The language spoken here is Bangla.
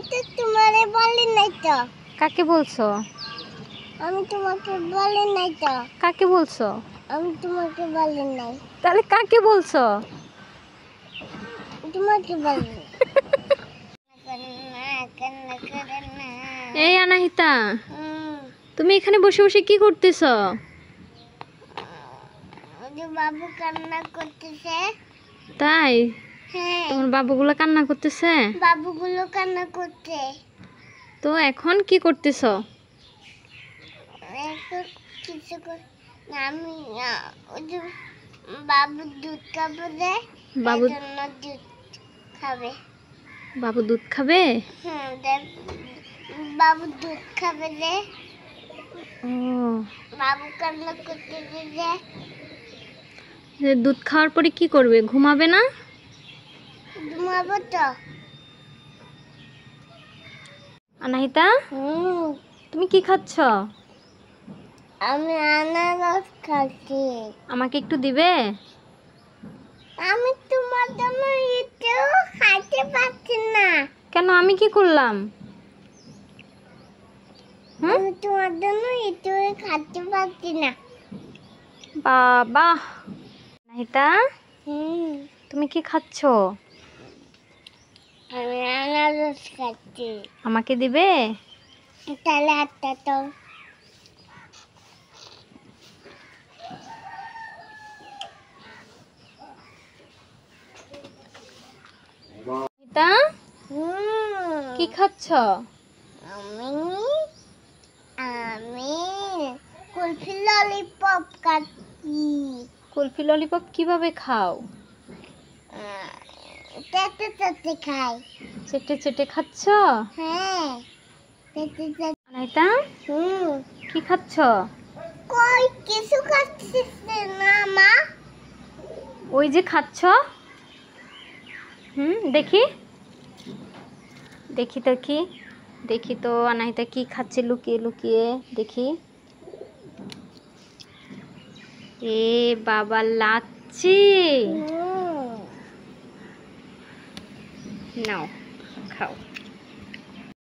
তো তোমারে বলি নাই তো। কাকে বলছো? আমি তোমাকে বলি নাই তো। কাকে বলছো? আমি তোমাকে বলি নাই। তাহলে কাকে বলছো? তোমাকে বলি নাই। কান্না করে না। এই অনাহিতা, হুম, তুমি এখানে বসে বসে কি করতেছো? ওই যে বাবু কান্না করতেছে। তাই? হ্যাঁ, তোমার বাবুগুলো কান্না করতেছে? বাবুগুলো কান্না করছে। তো এখন কি করতেছো? এখন কিছু না, আমি ওই যে বাবু দুধ খাবে যে, বাবু এই জন্য দুধ খাবে। বাবু দুধ খাবে? হুম, বাবু দুধ খাবে যে। ও, বাবু কান্না করতেছে যে। যে দুধ খাওয়ার পরে কি করবে? ঘুমাবে না? ঘুমাবো তো। অনাহিতা, হুম, তুমি কি খাচ্ছ? আমি আনারস খাচ্ছি। আমাকে একটু দিবে? আমি তোমার জন্য একটু খাইতে পারছি না। কেন, আমি কি করলাম? হুম? আমি তোমার জন্য একটু খাইতে পারছি না। বাবা, অনাহিতা, হুম, তুমি কি খাচ্ছ? আমি আনারস খাচ্ছি। আমাকে দিবে? তাহলে হাতটা তো। অনাহিতা, হুম, কি খাচ্ছ? আমি আমি কুলফি ললিপপ খাচ্ছি। কুলফি ললিপপ কিভাবে খাও? চেটে চেটে খাই। চেটে চেটে খাচ্ছ? হ্যাঁ, চেটে চেটে। অনাহিতা, হুম, কি খাচ্ছ? কই কিছু খাচ্ছিস না মা? ওই যে খাচ্ছ। দেখি দেখি তো, কি দেখি তো অনাহিতা কি খাচ্ছে লুকিয়ে লুকিয়ে, দেখি। এ বাবা, লাচ্ছি। হুম। নাও, খাও।